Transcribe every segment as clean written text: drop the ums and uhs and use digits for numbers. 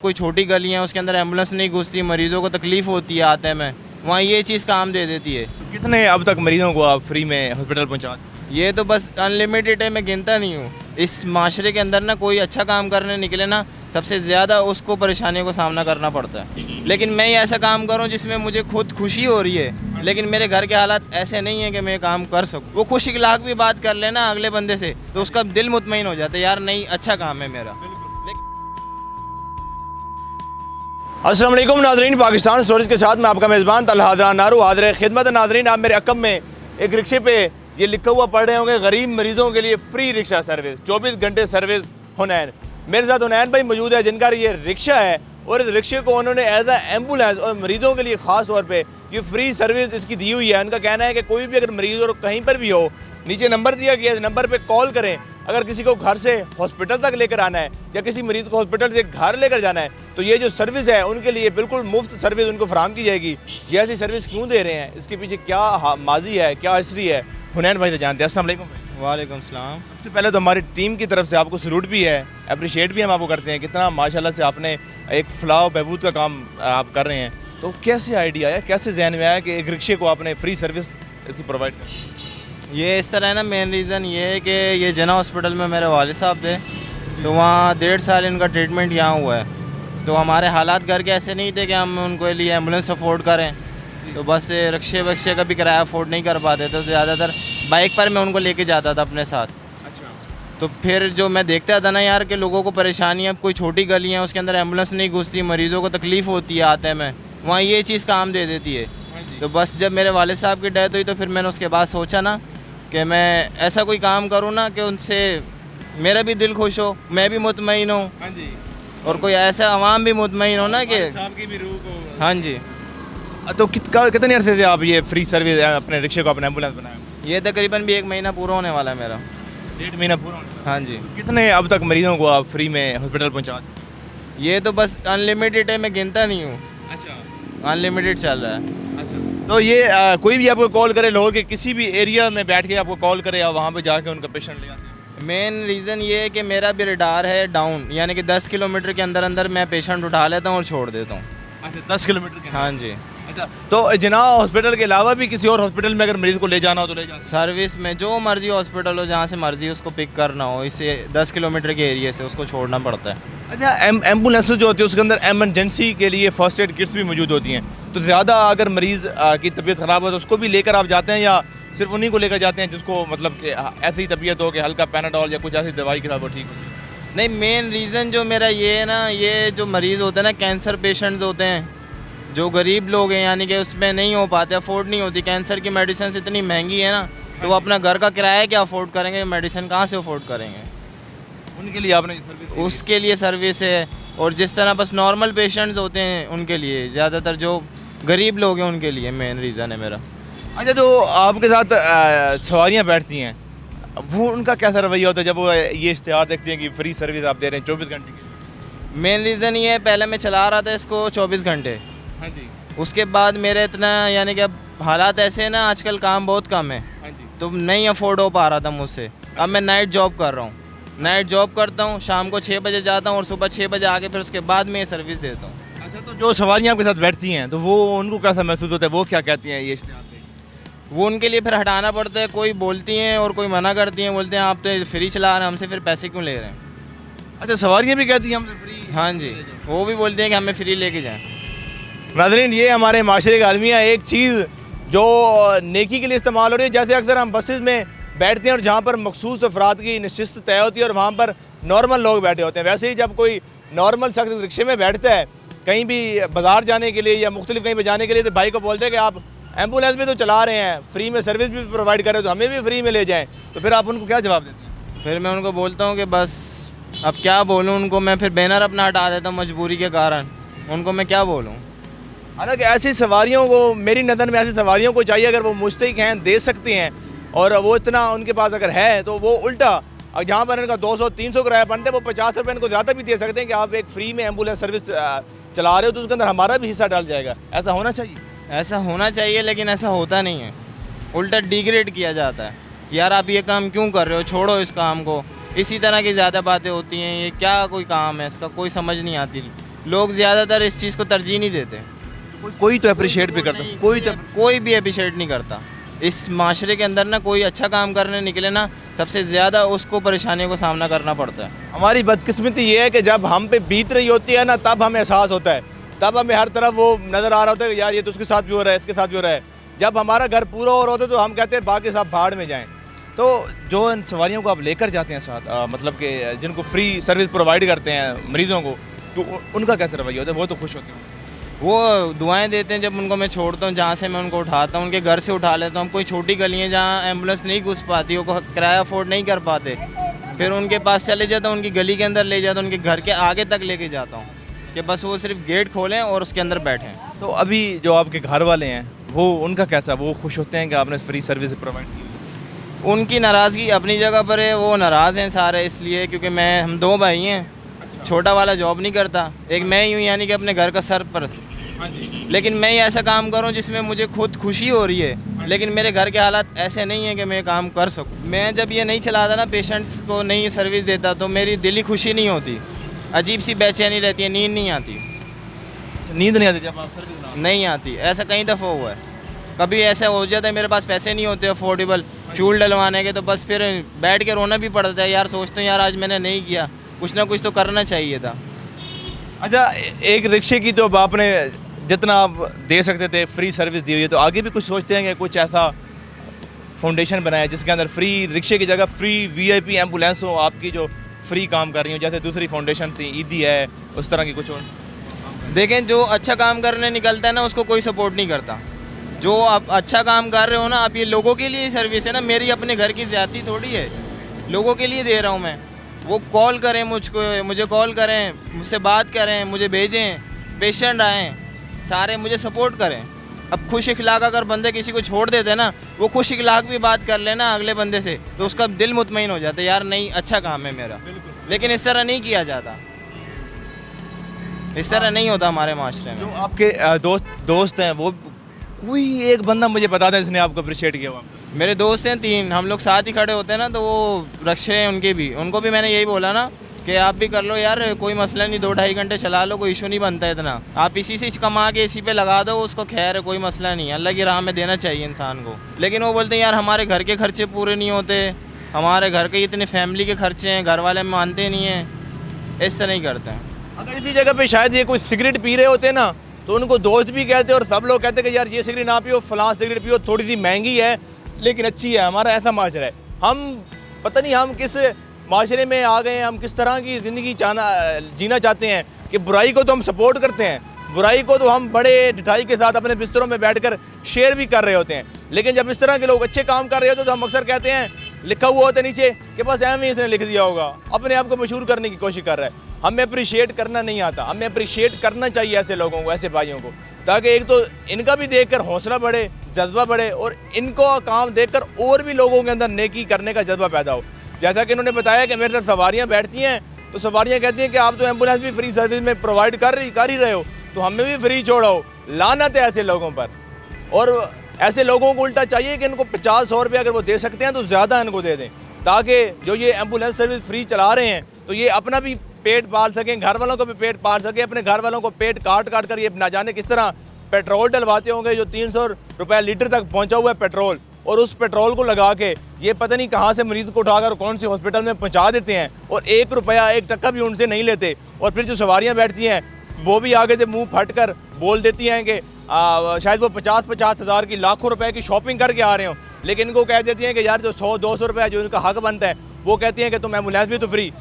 कोई छोटी गली है उसके अंदर एम्बुलेंस नहीं घुसती, मरीजों को तकलीफ़ होती है आते में, वहाँ ये चीज़ काम दे देती है। कितने अब तक मरीजों को आप फ्री में हॉस्पिटल पहुंचा? ये तो बस अनलिमिटेड है, मैं गिनता नहीं हूँ। इस माशरे के अंदर ना कोई अच्छा काम करने निकले ना, सबसे ज़्यादा उसको परेशानियों का सामना करना पड़ता है। लेकिन मैं ही ऐसा काम करूँ जिसमें मुझे खुद खुशी हो रही है, लेकिन मेरे घर के हालात ऐसे नहीं है कि मैं काम कर सकूँ। वो खुशी की लाख भी बात कर लेना अगले बंदे से तो उसका दिल मुतमईन हो जाता है, यार नहीं अच्छा काम है मेरा। अस्सलाम वालेकुम नाज़रीन, पाकिस्तान स्टोरीज के साथ मैं आपका मेज़बान तलहा हज़रान नारू हाज़िर खिदमत। नाज़रीन, आप मेरे अकब में एक रिक्शे पे ये लिखा हुआ पढ़ रहे होंगे, गरीब मरीजों के लिए फ्री रिक्शा सर्विस, 24 घंटे सर्विस हुनैन। मेरे साथ हुनैन भाई मौजूद है जिनका ये रिक्शा है और इस रिक्शे को उन्होंने एज अ एम्बुलेंस और मरीजों के लिए ख़ास तौर पर ये फ्री सर्विस इसकी दी हुई है। उनका कहना है कि कोई भी अगर मरीज़ और कहीं पर भी हो, नीचे नंबर दिया गया है, इस नंबर पे कॉल करें। अगर किसी को घर से हॉस्पिटल तक लेकर आना है या किसी मरीज़ को हॉस्पिटल से घर लेकर जाना है तो ये जो सर्विस है उनके लिए बिल्कुल मुफ्त सर्विस उनको फराहम की जाएगी। ये ऐसी सर्विस क्यों दे रहे हैं, इसके पीछे क्या माजी है, क्या हिस्ट्री है, हुनैन भाई से जानते हैं। अस्सलाम वालेकुम। वालेकुम सलाम। सबसे पहले तो हमारी टीम की तरफ से आपको सलूट भी है, अप्रिशिएट भी हम आपको करते हैं। कितना माशाल्लाह से आपने एक फलाह बहबूद का काम आप कर रहे हैं। तो कैसे आइडिया आया, कैसे जहन में आया कि एक रिक्शे को आपने फ्री सर्विस इसकी प्रोवाइड कर? ये इस तरह है ना, मेन रीज़न ये है कि ये जना हॉस्पिटल में मेरे वालिद साहब थे, तो वहाँ 1.5 साल इनका ट्रीटमेंट यहाँ हुआ है। तो हमारे हालात घर के ऐसे नहीं थे कि हम उनको लिए एम्बुलेंस अफोर्ड करें, तो बस रिक्शे वक्शे का भी किराया अफोर्ड नहीं कर पाते थे, तो ज़्यादातर बाइक पर मैं उनको लेके जाता था अपने साथ। अच्छा। तो फिर जो मैं देखता था ना यार कि लोगों को परेशानी है, कोई छोटी गली है उसके अंदर एम्बुलेंस नहीं घुसती, मरीजों को तकलीफ़ होती है आते में, वहाँ ये चीज़ काम दे देती है। तो बस जब मेरे वालिद साहब की डेथ हुई तो फिर मैंने उसके बाद सोचा ना कि मैं ऐसा कोई काम करूँ ना कि उनसे मेरा भी दिल खुश हो, मैं भी मुतमईन हूँ, हाँ जी, और कोई ऐसा आवाम भी मुतमईन हो ना कि साहब की भी रूह को। हाँ जी। तो कितने अरसे से आप ये फ्री सर्विस अपने रिक्शे को अपने एम्बुलेंस बनाए? ये तकरीबन भी 1 महीना पूरा होने वाला है मेरा। 1.5 महीना पूरा होने वाला। हाँ जी। कितने अब तक मरीजों को आप फ्री में हॉस्पिटल पहुंचा? ये तो बस अनलिमिटेड है, मैं गिनता नहीं हूँ, अच्छा अनलिमिटेड चल रहा है। अच्छा। तो ये कोई भी आपको कॉल करे, लोगों के किसी भी एरिया में बैठ के आपको कॉल करे या वहाँ पे जाके उनका पेशेंट ले आते हैं? मेन रीज़न ये है कि मेरा भी रडार है डाउन, यानी कि 10 किलोमीटर के अंदर अंदर मैं पेशेंट उठा लेता हूँ और छोड़ देता हूँ। अच्छा, 10 किलोमीटर के? हाँ जी। अच्छा, तो जना हॉस्पिटल के अलावा भी किसी और हॉस्पिटल में अगर मरीज को ले जाना हो तो ले जाना? सर्विस में जो मर्जी हॉस्पिटल हो, जहाँ से मर्जी उसको पिक करना हो, इससे 10 किलोमीटर के एरिया से उसको छोड़ना पड़ता है। अच्छा, एम्बुलेंस जो होती है उसके अंदर एमरजेंसी के लिए फर्स्ट एड किट्स भी मौजूद होती हैं, तो ज़्यादा अगर मरीज़ की तबीयत ख़राब हो तो उसको भी लेकर आप जाते हैं या सिर्फ उन्हीं को लेकर जाते हैं जिसको मतलब कि ऐसी तबीयत हो कि हल्का पैनाडोल या कुछ ऐसी दवाई के साथ वो ठीक हो जाए? नहीं, मेन रीज़न जो मेरा ये है ना, ये जो मरीज़ होते हैं ना, कैंसर पेशेंट्स होते हैं, जो गरीब लोग हैं, यानी कि उसमें नहीं हो पाते, अफोर्ड नहीं होती, कैंसर की मेडिसिन इतनी महंगी है ना, तो वो अपना घर का किराया क्या अफोर्ड करेंगे, मेडिसिन कहाँ से अफोर्ड करेंगे? उनके लिए आपने सर्विस? उसके लिए सर्विस है। और जिस तरह बस नॉर्मल पेशेंट्स होते हैं उनके लिए, ज़्यादातर जो गरीब लोग हैं उनके लिए मेन रीज़न है मेरा। अच्छा, तो आपके साथ सवारियाँ बैठती हैं, वो उनका कैसा रवैया होता है जब वो ये इश्तिहार देखती हैं कि फ्री सर्विस आप दे रहे हैं 24 घंटे की? मेन रीज़न ये है, पहले मैं चला रहा था इसको 24 घंटे, हाँ जी, उसके बाद मेरे इतना यानी कि अब हालात ऐसे हैं ना, आजकल काम बहुत कम है, हाँ जी। तो नहीं अफोर्ड हो पा रहा था मुझसे। अब मैं नाइट जॉब कर रहा हूँ, नाइट जॉब करता हूँ, शाम को 6 बजे जाता हूँ और सुबह 6 बजे आके फिर उसके बाद में ये सर्विस देता हूँ। अच्छा, तो जो सवारियाँ आपके साथ बैठती हैं तो वो उनको कैसा महसूस होता है, वो क्या कहती हैं ये इश्तिहार देख? वो उनके लिए फिर हटाना पड़ता है, कोई बोलती हैं और कोई मना करती हैं, बोलते हैं आप तो फ्री चला रहे हैं, हमसे फिर पैसे क्यों ले रहे हैं? अच्छा, सवारियाँ भी कहती हैं हमसे फ्री? हाँ जी, वो भी बोलते हैं कि हमें फ्री लेके जाएं। नाज़रीन, ये हमारे माशरे का आदमी है। एक चीज़ जो नेकी के लिए इस्तेमाल हो रही है, जैसे अक्सर हम बसेस में बैठते हैं और जहाँ पर मखसूस अफराद की नशिस्त तय होती है और वहाँ पर नॉर्मल लोग बैठे होते हैं, वैसे ही जब कोई नॉर्मल शख्स रिक्शे में बैठता है कहीं भी बाज़ार जाने के लिए या मुख्तलिफ कहीं पर जाने के लिए, तो भाई को बोलते हैं कि आप एम्बुलेंस भी तो चला रहे हैं, फ्री में सर्विस भी प्रोवाइड कर रहे हो, तो हमें भी फ्री में ले जाएँ। तो फिर आप उनको क्या जवाब देते हैं? फिर मैं उनको बोलता हूँ कि बस अब क्या बोलूँ उनको, मैं फिर बैनर अपना हटा देता हूँ मजबूरी के कारण, उनको मैं क्या बोलूँ। हालांकि ऐसी सवारियों को, मेरी नज़र में ऐसी सवारियों को चाहिए, अगर वो मुस्तहिक हैं, दे सकते हैं और वो इतना उनके पास अगर है तो वो उल्टा, और जहाँ पर इनका 200-300 किराया बनते हैं वो 50 रुपये इनको ज़्यादा भी दे सकते हैं कि आप एक फ्री में एम्बुलेंस सर्विस चला रहे हो तो उसके अंदर हमारा भी हिस्सा डाल जाएगा। ऐसा होना चाहिए? ऐसा होना चाहिए, लेकिन ऐसा होता नहीं है, उल्टा डिग्रेड किया जाता है। यार आप ये काम क्यों कर रहे हो, छोड़ो इस काम को, इसी तरह की ज़्यादा बातें होती हैं। ये क्या कोई काम है, इसका कोई समझ नहीं आती लोग ज़्यादातर इस चीज़ को तरजीह नहीं देते। कोई तो अप्रिशिएट भी करता है, कोई भी अप्रिशिएट नहीं करता। इस माशरे के अंदर ना कोई अच्छा काम करने निकले ना, सबसे ज़्यादा उसको परेशानियों का सामना करना पड़ता है। हमारी बदकिस्मती ये है कि जब हम पे बीत रही होती है ना, तब हमें एहसास होता है, तब हमें हर तरफ वो नज़र आ रहा होता है कि यार ये तो उसके साथ भी हो रहा है, इसके साथ भी हो रहा है। जब हमारा घर पूरा हो रहा होता है तो हम कहते हैं बाकी सब भाड़ में जाएं। तो जो इन सवारियों को आप लेकर जाते हैं साथ, मतलब कि जिनको फ्री सर्विस प्रोवाइड करते हैं मरीज़ों को, तो उनका कैसे रवैया होता है? वो तो खुश होते हैं, वो दुआएं देते हैं जब उनको मैं छोड़ता हूँ, जहाँ से मैं उनको उठाता हूँ उनके घर से उठा लेता हूँ। कोई छोटी गली है जहाँ एम्बुलेंस नहीं घुस पाती, वो किराया अफोर्ड नहीं कर पाते, फिर उनके पास चले जाता हूँ, उनकी गली के अंदर ले जाता हूँ, उनके घर के आगे तक लेके जाता हूँ कि बस वो सिर्फ गेट खोलें और उसके अंदर बैठें। तो अभी जो आपके घर वाले हैं वो उनका कैसा, वो खुश होते हैं कि आपने फ्री सर्विस प्रोवाइड की? उनकी नाराज़गी अपनी जगह पर है, वो नाराज़ हैं सारे इसलिए क्योंकि हम 2 भाई हैं। छोटा वाला जॉब नहीं करता, एक मैं ही हूँ यानी कि अपने घर का सरपरस्त। लेकिन मैं ही ऐसा काम करूँ जिसमें मुझे खुद खुशी हो रही है, लेकिन मेरे घर के हालात ऐसे नहीं है कि मैं काम कर सकूँ। मैं जब ये नहीं चलाता ना, पेशेंट्स को नहीं सर्विस देता, तो मेरी दिली खुशी नहीं होती, अजीब सी बेचैनी रहती है, नींद नहीं आती। नींद नहीं आती जब आप सर्विस नहीं आती, ऐसा कई दफ़ा हुआ है। कभी ऐसा हो जाता है मेरे पास पैसे नहीं होते अफोर्डेबल फ्यूल डलवाने के, तो बस फिर बैठ के रोना भी पड़ता है। यार सोचते हैं यार आज मैंने नहीं किया, कुछ ना कुछ तो करना चाहिए था। अच्छा, एक रिक्शे की तो आपने जितना आप दे सकते थे फ्री सर्विस दी हुई है, तो आगे भी कुछ सोचते हैं कि कुछ ऐसा फाउंडेशन बनाया जिसके अंदर फ्री रिक्शे की जगह फ्री वीआईपी एम्बुलेंस हो आपकी, जो फ्री काम कर रही हो, जैसे दूसरी फाउंडेशन थी ईदी है, उस तरह की कुछ और? देखें, जो अच्छा काम करने निकलता है ना उसको कोई सपोर्ट नहीं करता। जो आप अच्छा काम कर रहे हो ना, आप ये लोगों के लिए सर्विस है ना, मेरी अपने घर की ज़्यादती थोड़ी है, लोगों के लिए दे रहा हूँ मैं। वो कॉल करें मुझे कॉल करें, मुझसे बात करें, मुझे भेजें, पेशेंट आएँ, सारे मुझे सपोर्ट करें। अब खुश इखलाक अगर बंदे किसी को छोड़ देते ना, वो खुश इखलाक भी बात कर लेना अगले बंदे से, तो उसका दिल मुतमईन हो जाता है, यार नहीं अच्छा काम है मेरा। लेकिन इस तरह नहीं किया जाता, इस तरह नहीं होता हमारे माशरे में। जो आपके दोस्त हैं, वो कोई एक बंदा मुझे बता दें जिसने आपको अप्रिशिएट किया हुआ? मेरे दोस्त हैं 3, हम लोग साथ ही खड़े होते हैं ना, तो वो रक्षे हैं उनको भी मैंने यही बोला ना कि आप भी कर लो यार, कोई मसला नहीं, 2-2.5 घंटे चला लो, कोई इशू नहीं बनता है इतना, आप इसी से कमा के इसी पे लगा दो उसको, खैर है, कोई मसला नहीं है, अल्लाह की राह में देना चाहिए इंसान को। लेकिन वो बोलते हैं यार हमारे घर के खर्चे पूरे नहीं होते, हमारे घर के इतने फैमिली के खर्चे हैं, घर वाले मानते नहीं हैं, इस तरह नहीं करते हैं। अगर इसी जगह पे शायद ये कोई सिगरेट पी रहे होते ना, तो उनको दोस्त भी कहते और सब लोग कहते कि यार ये सिगरेट ना पियो, फलां सिगरेट पियो, थोड़ी सी महंगी है लेकिन अच्छी है। हमारा ऐसा माशरा है, हम पता नहीं हम किस माशरे में आ गए हैं, हम किस तरह की ज़िंदगी जीना चाहते हैं कि बुराई को तो हम सपोर्ट करते हैं, बुराई को तो हम बड़े ढिठाई के साथ अपने बिस्तरों में बैठकर शेयर भी कर रहे होते हैं। लेकिन जब इस तरह के लोग अच्छे काम कर रहे होते हैं तो हम अक्सर कहते हैं, लिखा हुआ होता है नीचे कि बस एम ही इसने लिख दिया होगा, अपने आप को मशहूर करने की कोशिश कर रहा है। हमें अप्रिशिएट करना नहीं आता, हमें अप्रिशिएट करना चाहिए ऐसे लोगों को, ऐसे भाइयों को, ताकि एक तो इनका भी देखकर हौसला बढ़े, जज्बा बढ़े, और इनको काम देखकर और भी लोगों के अंदर नेकी करने का जज्बा पैदा हो। जैसा कि इन्होंने बताया कि मेरे साथ सवारियाँ बैठती हैं, तो सवारियाँ कहती हैं कि आप तो एम्बुलेंस भी फ्री सर्विस में प्रोवाइड कर ही रहे हो, तो हमें भी फ्री छोड़ो। लानत है ऐसे लोगों पर, और ऐसे लोगों को उल्टा चाहिए कि इनको 50-100 रुपये अगर वो दे सकते हैं तो ज़्यादा इनको दे दें, ताकि जो ये एम्बुलेंस सर्विस फ्री चला रहे हैं तो ये अपना भी पेट पाल सकें, घर वालों को भी पेट पाल सकें, अपने घर वालों को पेट काट कर ये ना जाने किस तरह पेट्रोल डलवाते होंगे, जो 300 रुपये लीटर तक पहुंचा हुआ है पेट्रोल, और उस पेट्रोल को लगा के ये पता नहीं कहाँ से मरीज़ को उठाकर कौन सी हॉस्पिटल में पहुंचा देते हैं, और 1 रुपया 1 टक्का भी उनसे नहीं लेते। और फिर जो सवारियाँ बैठती हैं वो भी आगे से मुँह फट कर बोल देती हैं कि शायद वो 50-50 हज़ार की, लाखों रुपए की शॉपिंग करके आ रहे हो, लेकिन इनको कह देती हैं कि यार जो 100-200 रुपये जो इनका हक बनता है, वो कहती हैं कि तुम एम्बुलेंस भी तो फ्री।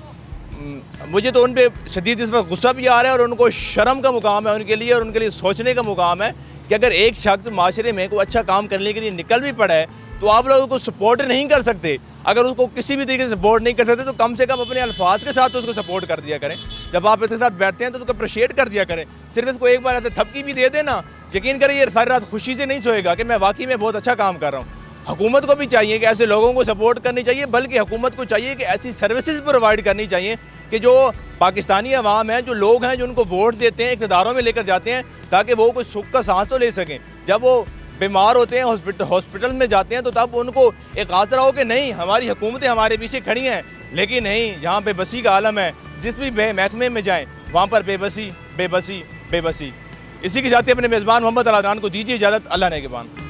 मुझे तो उन पर शदीद इस वक्त गुस्सा भी आ रहा है, और उनको शर्म का मुकाम है उनके लिए, और उनके लिए सोचने का मुकाम है कि अगर एक शख्स माशरे में कोई अच्छा काम करने के लिए निकल भी पड़ा है तो आप लोग उसको सपोर्ट नहीं कर सकते। अगर उसको किसी भी तरीके से सपोर्ट नहीं कर सकते तो कम से कम अपने अल्फाज के साथ तो उसको सपोर्ट कर दिया करें। जब आप इसके साथ बैठते हैं तो उसको अप्रिशिएट कर दिया करें। सिर्फ इसको एक बार ऐसे थपकी भी दे देना, यकीन करें ये सारी रात खुशी से नहीं सोएगा कि मैं वाकई में बहुत अच्छा काम कर रहा हूँ। हुकूमत को भी चाहिए कि ऐसे लोगों को सपोर्ट करनी चाहिए, बल्कि हुकूमत को चाहिए कि ऐसी सर्विसेज प्रोवाइड करनी चाहिए कि जो पाकिस्तानी अवाम है, जो लोग हैं, जो उनको वोट देते हैं, इक़्तिदारों में लेकर जाते हैं, ताकि वो कोई सुख का सांस तो ले सकें। जब वो बीमार होते हैं, हॉस्पिटल में जाते हैं, तो तब उनको एक आसरा हो कि नहीं हमारी हुकूमतें हमारे पीछे खड़ी हैं। लेकिन नहीं, यहाँ बेबसी का आलम है, जिस भी महकमे में जाएँ वहाँ पर बेबसी, बेबसी बेबसी। इसी के साथ ही अपने मेज़बान मोहम्मद अलादरान को दीजिए इजाज़त। अल्लाह ने के बान।